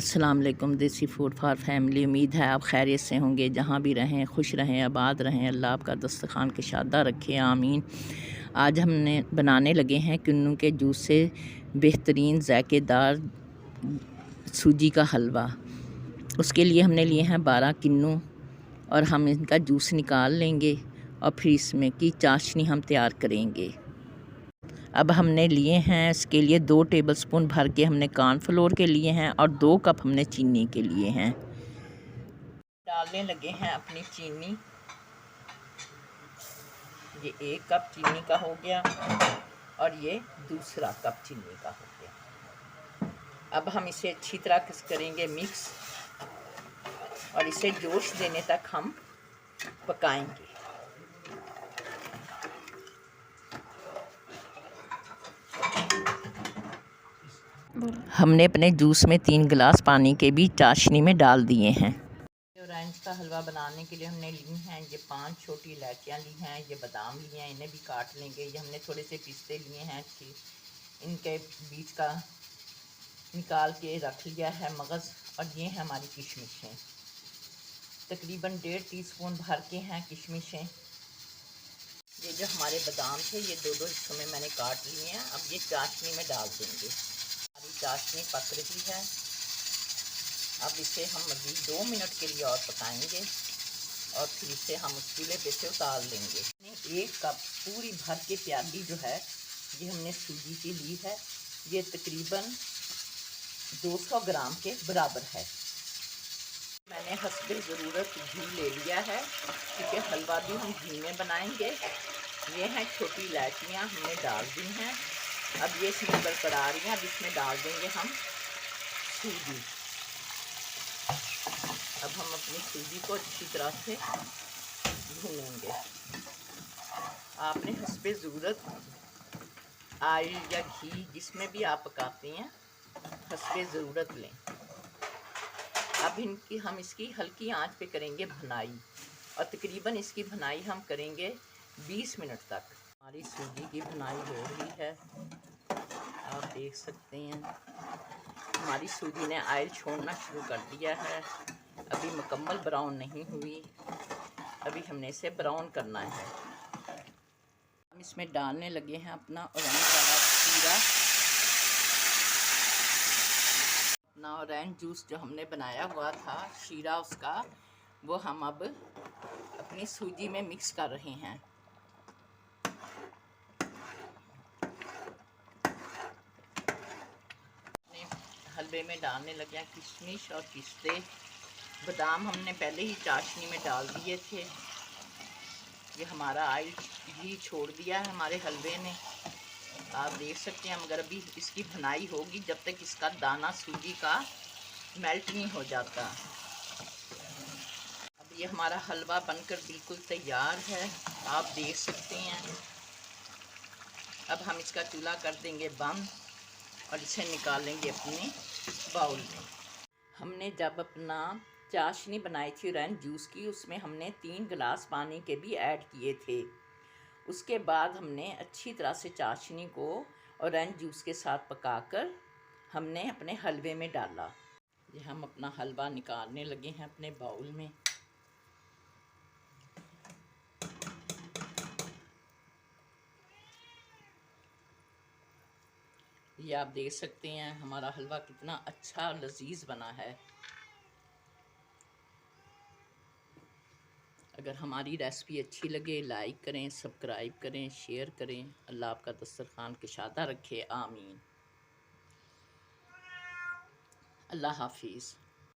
अस्सलाम वालेकुम। देसी फूड फॉर फैमिली। उम्मीद है आप खैरियत से होंगे, जहाँ भी रहें खुश रहें, आबाद रहें, अल्लाह आपका दस्तरखान के शादा रखे, आमीन। आज हमने बनाने लगे हैं किन्नू के जूस से बेहतरीन ज़ायकेदार सूजी का हलवा। उसके लिए हमने लिए हैं 12 किन्नू और हम इनका जूस निकाल लेंगे और फिर इसमें की चाशनी हम तैयार करेंगे। अब हमने लिए हैं इसके लिए 2 टेबलस्पून भर के हमने कॉर्नफ्लोर के लिए हैं और 2 कप हमने चीनी के लिए हैं। डालने लगे हैं अपनी चीनी। ये 1 कप चीनी का हो गया और ये दूसरा कप चीनी का हो गया। अब हम इसे अच्छी तरह करेंगे मिक्स और इसे जोश देने तक हम पकाएंगे। हमने अपने जूस में 3 गिलास पानी के भी चाशनी में डाल दिए हैं। ऑरेंज का हलवा बनाने के लिए हमने ली हैं ये 5 छोटी इलायचियाँ ली हैं, ये बादाम लिए हैं, इन्हें भी काट लेंगे। ये हमने थोड़े से पिस्ते लिए हैं, अच्छी इनके बीच का निकाल के रख लिया है मगज़। और ये है हमारी किशमिशें, तकरीबन 1.5 टीस्पून भर के हैं किशमिशें। ये जो हमारे बादाम थे ये 2-2 हिस्सों में मैंने काट लिए हैं। अब ये चाशनी में डाल देंगे। हमारी चाशनी पक रही है। अब इसे हम मज़ीद 2 मिनट के लिए और पकाएंगे और फिर इसे हम उस चूल्हे पे से उतार लेंगे। 1 कप पूरी भर के प्याली जो है ये हमने सूजी की ली है। ये तकरीबन 200 ग्राम के बराबर है। मैंने हस्बे ज़रूरत घी ले लिया है क्योंकि हलवा भी हम घी में बनाएंगे। ये हैं छोटी इलायचियाँ हमने डाल दी हैं। अब ये इसमें बरकरार रही हैं। अब इसमें डाल देंगे हम सूजी। अब हम अपनी सूजी को अच्छी तरह से भूनेंगे। आपने हस्बे ज़रूरत ऑयल या घी जिसमें भी आप पकाते हैं हस्बे ज़रूरत लें। अब हम इसकी हल्की आंच पे करेंगे भुनाई और तकरीबन इसकी भुनाई हम करेंगे 20 मिनट तक। हमारी सूजी की भुनाई हो रही है, आप देख सकते हैं हमारी सूजी ने ऑयल छोड़ना शुरू कर दिया है। अभी मुकम्मल ब्राउन नहीं हुई, अभी हमने इसे ब्राउन करना है। हम इसमें डालने लगे हैं अपना ऑरेंज वाला शीरा, अपना ऑरेंज जूस जो हमने बनाया हुआ था शीरा उसका, वो हम अब अपनी सूजी में मिक्स कर रहे हैं। हलवे में डालने लगे हैं किशमिश और पिस्ते। बादाम हमने पहले ही चाशनी में डाल दिए थे। ये हमारा ऑयल घी छोड़ दिया है हमारे हलवे ने, आप देख सकते हैं। मगर अभी इसकी भुनाई होगी जब तक इसका दाना सूजी का मेल्ट नहीं हो जाता। अब ये हमारा हलवा बनकर बिल्कुल तैयार है, आप देख सकते हैं। अब हम इसका चूल्हा कर देंगे बंद और इसे निकालेंगे अपने बाउल में। हमने जब अपना चाशनी बनाई थी ऑरेंज जूस की, उसमें हमने 3 गिलास पानी के भी ऐड किए थे। उसके बाद हमने अच्छी तरह से चाशनी को ऑरेंज जूस के साथ पकाकर हमने अपने हलवे में डाला। ये हम अपना हलवा निकालने लगे हैं अपने बाउल में। ये आप देख सकते हैं हमारा हलवा कितना अच्छा लजीज बना है। अगर हमारी रेसिपी अच्छी लगे लाइक करें, सब्सक्राइब करें, शेयर करें। अल्लाह आपका दस्तरखान कुशादा रखे, आमीन। अल्लाह हाफिज़।